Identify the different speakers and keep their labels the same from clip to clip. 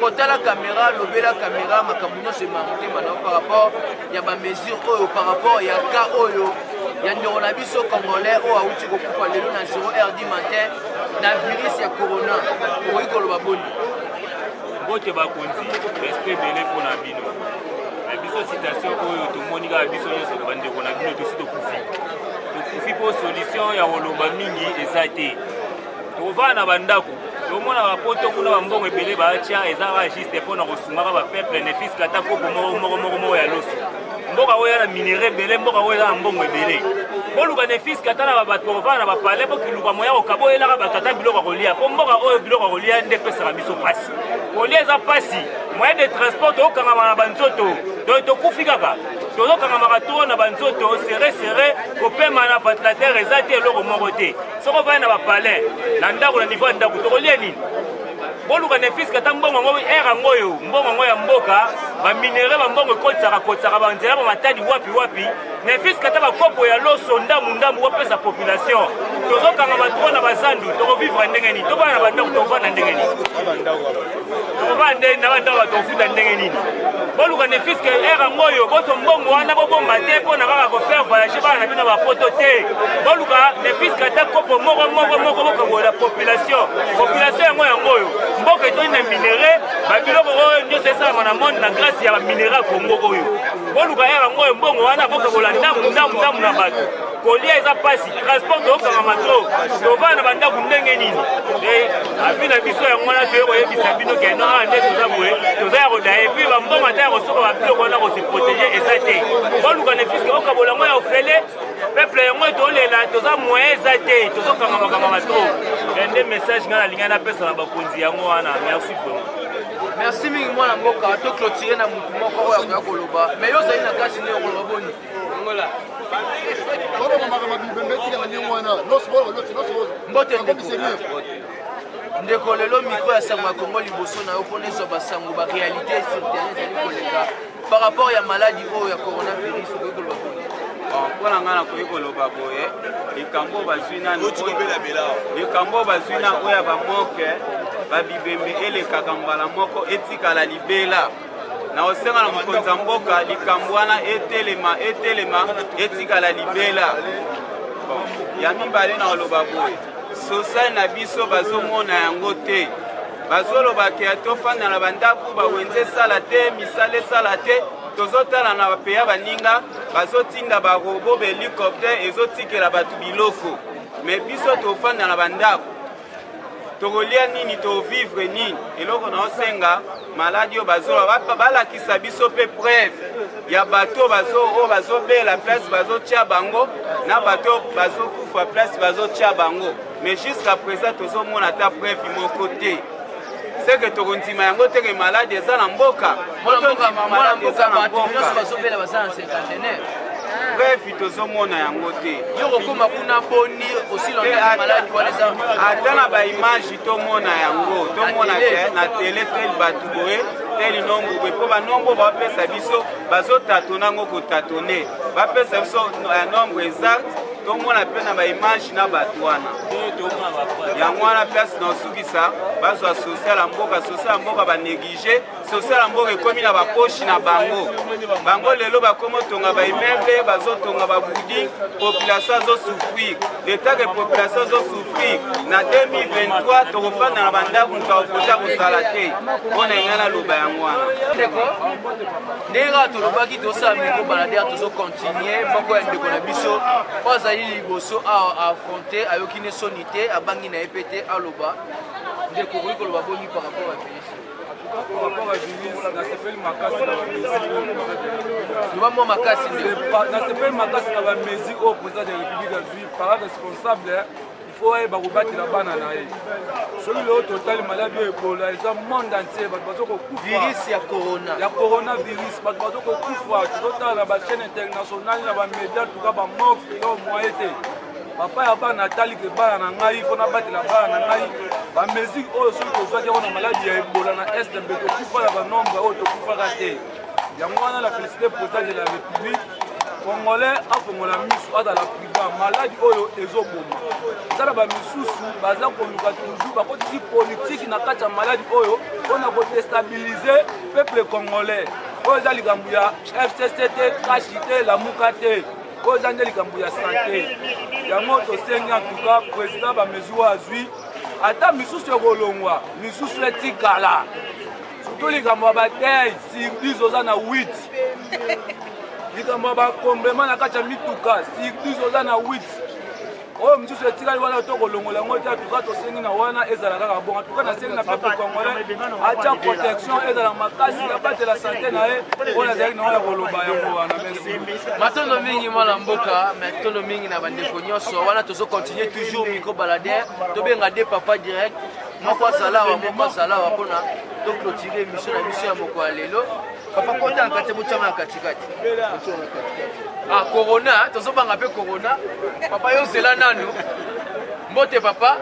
Speaker 1: côté la caméra, lobé la caméra, ma caméra se monté maintenant par rapport il y a ma mesure par rapport il y a cas oyo. Il y a un abisso congolais au Aouti ko kupa lelo na 0h du matin na virus ya corona. Pour y koloba boni.
Speaker 2: Bote ba konzi respect belé pour na bino. La biso citation oyo to monika biso nyonso to bande ko na bino to sito kufi. To kufi po solution ya koloba mingi ezate. To va na bandako. To mona ba poto kuna ba mbongo ebele ba tia ezara juste pour na kosumaka ba peuple ne fils kata ko mo ya loso. Mboka oyo na minéré belé mboka oyo na mbongo ebele. Boluka ne fils kata na ba bato va na ba palais po kiluka moya ko kabo elaka ba tata biloko kolia. Po mboka oyo biloko kolia nde pesa biso pasi. Kolia za pasi. Moyen de transport au kangama na banzoto. Donc to kufikaka. Tozo kangama to na banzoto serré ko pema na ventilateur ezate eloko moko te. Soko va na ba palais. Na ndako na niveau ndako to kolia nini? Boluka ne fils kata mbongo ngo era ngoyo mbongo ngo ya mboka ba minéré ba mbongo kotsaka ba nzela ba matadi wapi ne fils kata ba kopo ya loso ndamu wapesa population tozo kanga ba na bazandu to vivre ndenge ni to bana bandako to vana ndenge ni to vande na bandako ba to futa ndenge ni boluka ne fils ke era ngoyo boto mbongo wana bo bomba te po na kaka ko faire voyager bana bino ba poto te boluka ne fils kata kopo moko ko la population ya ngoyo mboka to na minéré ba biloko oyo nyo c'est ça na monde na grâce ya minéré Congo oyo boluka era ngoyo mbongo wana boka ko la ndamu na bato kolia eza pasi transport to kanga matro to vana bandako ndenge nini afina biso ya ngwana to oyebisa bino ke no ande toza boye toza ya koda et puis ba mbongo ata ko soka ba biloko na ko se protéger eza te boluka ne fiske oka bolango ya ofele peuple yango to lela toza moyen eza te tozo kanga makama matro ende message ngana lingana pesa na bakonzi yango wana merci vraiment.
Speaker 1: Merci mingi mwana mboka to clôturer na mutu moko oyo ya koloba mais yo zali na kasi ne koloba boni ngola mbote ndeko lelo micro ya sango ya Congo liboso na yo pona ezo basango ba réalité sur terrain ezali koleka par rapport ya maladie oyo ya coronavirus oyo koloba boni
Speaker 3: mpona ngai nakoki koloba boye likambo bazwi nani likambo bazwi na oyo ya bamoke babibembe elekaka mbala moko etikala libela na osenga na mokonzi ya mboka likambo wana etelema etikala libela ya mibale na koloba boye sosali na biso bazomona yango te bazolobaka tofanda na bandako bawenze esala te misala esala te tozotala na bapeya baninga bazotinda barobo bahélicoptère ezotikela bato biloko me biso tofanda na bandako tokolia nini tovivre nini eloko na osenga maladi oyo bazoloba balakisa biso mpe preuve ya bato oyo bazobela place bazotia bango na bato bazokufa place bazotia bango mais jusqu'à présent tozomona ata preuve moko te c'est que tokondima yango teke maladi eza na mboka maladi eza na mboka bref tozomona yango te ata na baimage tomona yango tomona na tele tel bato boye tel nombre boye mpo banombre bapesa biso bazotatona yango kotatone bapesa biso nombre exact tomona mpe na baimage na bato wana yango wana place na osukisa bazwa social ya mboka banéglige social ya mboka ekomi na baposhi na bango lelo bakomi otonga baimmeuble bazotonga babouding population azosouffrir leta ke population azosouffrir na 2023 tokofanda na bandako moto akokota kosala te mpona engai naloba yango wana
Speaker 1: ndenge kaka tolobaki tosala miko baladere tozocontinue moko ya ndeko na biso po azali liboso affronte ayoki ne soni te abangi na ye pe te aloba ndeko okoki koloba boni par rapport à virus
Speaker 4: par rapport à virus nasepeli makasi na bamesi
Speaker 1: loba mwa makasi
Speaker 4: nasepeli makasi na bamesi oyo président de la république azwi par responsable il faut ayeba kobatela bana na ye soki leo totali maladi oyo ebola eza monde entier bato bazokokufa
Speaker 1: virus ya
Speaker 4: coronavirus bato bazokokufa tozotala na bachaîne internationale na bamédia tuka bamoke yo moye te papa ya bana atali ke bana na ngai mpo nabatela bana na ngai bamesure oyo soki tozwaki yango na maladi ya ebola na este mpe tokufa na banombre oyo tokufaka te yango wana la félicité président de la république congolais afongola misu azala prudent maladi oyo ezoboma tala bamisusu baza koluka toujours bakotisi politike na kati ya maladi oyo mpona kodestabilize peuple congolais oyo eza likambo ya fcc te kashi te lamuka te oyo eza nde likambo ya sante yango tosengi antuka président bamesure oyo azwi ata misusu ekolongwa misusu etikala surtout likambo ya batei sirdiz oza na 8 likambo ya bakomblema na kati ya mituka sirdiz oza na 8 oyo misusu etikali wana tokolongola yango te atuka tosengi na wana ezala kaka bongo atuka nasengi na peuple congolais atia protection ezala makasi abatela sante na ye oyo azalaki na oyo ya koloba yango wana merci
Speaker 1: matondo mingi mwana mboka matondo mingi na bandeko nyonso wana tozocontinue toujours micro baladere tobenga de papa direct moko azala awa moko azala awa mpona toclotire émission na biso ya moko ya lelo papa kota na kati botyama na katikati corona tozobanga mpe corona papa yo zela nanu mbote papa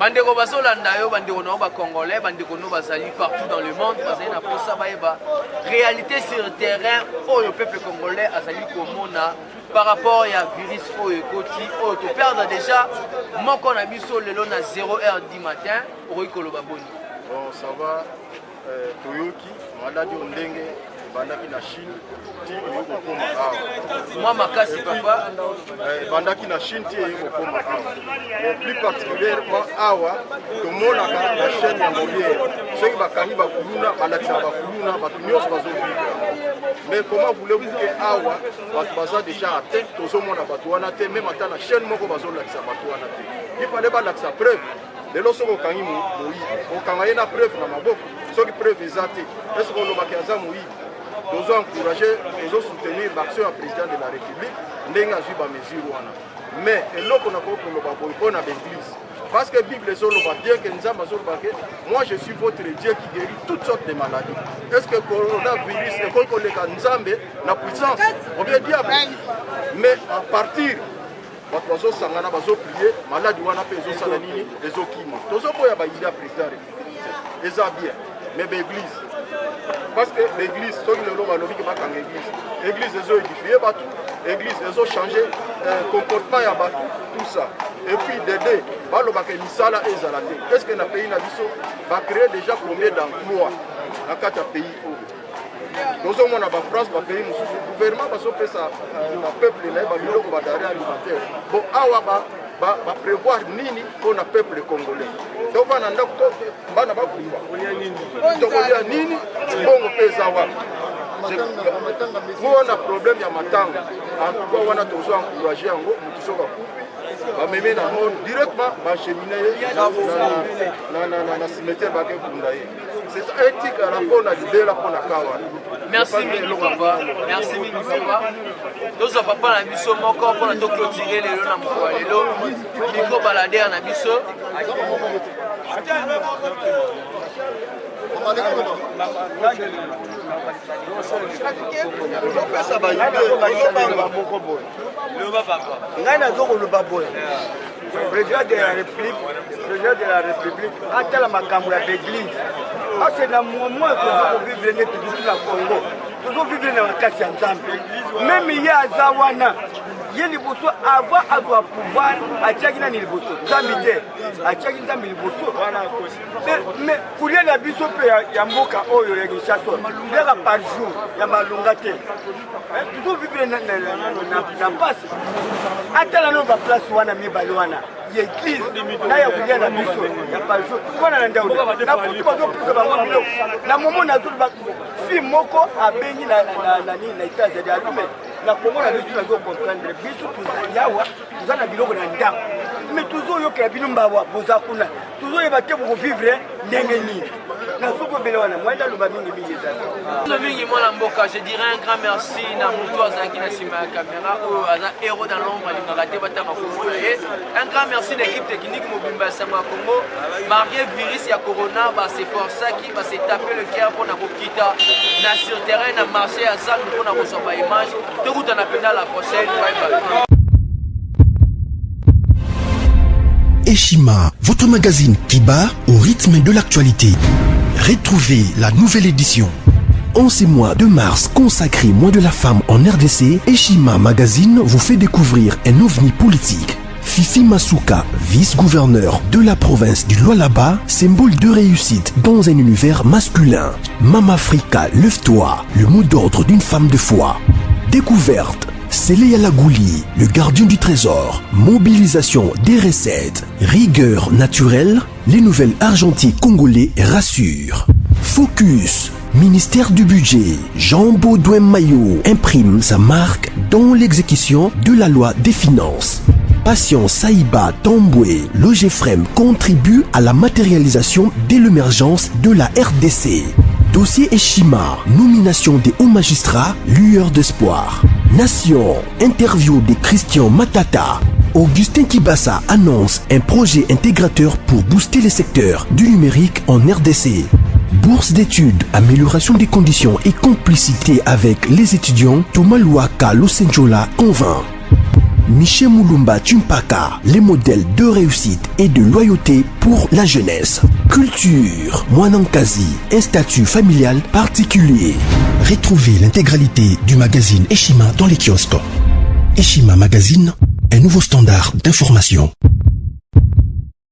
Speaker 1: bandeko bazolanda yo bandeko na yo bacongolais bandeko no bazali partout dans le monde bazali na posa bayeba réalité sur terrain oyo peuple congolais azali komona par rapport ya virus oyo ekoti oyo toperdre déjà moko na biso lelo na 0h du matin okoki koloba boni
Speaker 5: bon ça va toyoki maladi o ndenge bandaki na Chine ti okoma awa
Speaker 1: moi makasi papa
Speaker 5: bandaki na Chine ti okoma awa et plus particulièrement awa tomonaka na chaîne ya Molière soki bakangi bakuluna balakisa bakuluna bato nyonso bazovivre mais comment voulez-vous que awa bato baza déjà atteint tozomona bato wana te même ata na chaîne moko bazolakisa bato wana te il fallait balakisa preuve lelo soki okangi moyibi okanga ye na preuve na maboko soki preuve eza te est-ce que olobaki aza moyibi tozo encourager tozo soutenir l'action ya président de la république ndenge azwi bamesure wana mais eloko nakoki koloba boye mpona baeglise parce que bible ezoloba bien que nzambe azoloba ke moi je suis votre Dieu qui guérit toutes sortes de maladies est-ce que coronavirus ekoki koleka nzambe na puissance obie diable mais à partir bato bazosangana bazoplie maladi wana mpe ezosala nini ezokima tozoboya baide ya président république eza bien mais baeglise parce que l'église soki lelo balobi ke bakanga église ezoédifie bato église ezochange comportement ya bato tout ça et puis dede balobaka misala ezala te est ce que na pays na biso bacréer déjà combien d'emploi na kati ya pays oyo tozomona bafrance bapays mosusu gouvernement bazopesa na peuple na ye babiloko badare alimentaire bon awa baprévoir nini mpona peuple congolais tovana ndako bana bakuba tokolia nini bongo mpe eza wana wana problème ya matanga antuka wana tozo encourage yango motu soki akufi bameme na mone directement bachemine ye na cimetière bakekunda ye c'est etikala mpona libela mpona kawana
Speaker 1: merci mingi papa merci mingi papa tozwa papa na biso moko mpona toclotire lelo na mokolo ya lelo micro baladere na biso
Speaker 6: ngai nazokoloba boye président de la république atala makambo ya baeglise ase na moment tozokovivre neti biso na congo tozovivre na makasi ya nzambe meme ye aza wana ye liboso avant azwa pouvoir atiaki nani liboso nzambe te atiaki nzambe liboso mais kulia na biso mpe ya mboka oyo ya kinshasa liaka par jour ya malonga te tozovivre na mpasi atala no baplace wana mibale wana yeglise na ya kulia na biso ya par jour wana na ndaude na kutu bazopesa bango biloko na momo nazoloba fi moko abengi na États-Unis alume na Congo na biso nazokomprendre biso tozali awa toza na biloko na ndako mais tozoyokela bino mbawa boza kuna tozoyeba te bokovivre ndenge nini nazokobele wana mwenda loba mingi ezali
Speaker 1: mingi mwana mboka je dirais un grand merci na moto azalaki na nsima ya caméra oyo aza héros dans l'ombre alingaka te batanga kongo na ye un grand merci na équipe technique mobimba ya sango ya congo malgré virus ya corona baseforsaki basetape le cœur mpona kokita na sur terrain na marché ya zambi mpona kozwa baimage tokutana mpena la prochaine bye.
Speaker 7: Eshima, votre magazine qui bat au rythme de l'actualité. Retrouvez la nouvelle édition En ce mois de mars consacré mois de la femme en RDC, Eshima Magazine vous fait découvrir un ovni politique. Fifi Masuka, vice-gouverneur de la province du Lualaba, symbole de réussite dans un univers masculin. Mama Africa, lève-toi, le mot d'ordre d'une femme de foi. Découverte, Sélé Lagouli, le gardien du trésor. Mobilisation des recettes, rigueur naturelle, les nouvelles argentiers congolais rassurent. Focus, ministère du budget, Jean Baudouin Maillot imprime sa marque dans l'exécution de la loi des finances. Patient Saïba Tamboué, l'OGFREM contribue à la matérialisation de l'émergence de la RDC. Dossier Eshima, nomination des hauts magistrats, lueur d'espoir. Nation, interview de Christian Matata. Augustin Kibassa annonce un projet intégrateur pour booster les secteurs du numérique en RDC. Bourse d'études, amélioration des conditions et complicité avec les étudiants, Thomas Luaka Losenjola convainc. Michel Moulumba Tumpaka, les modèles de réussite et de loyauté pour la jeunesse. Culture, Mwanankazi, un statut familial particulier. Retrouvez l'intégralité du magazine Eshima dans les kiosques. Eshima Magazine, un nouveau standard d'information.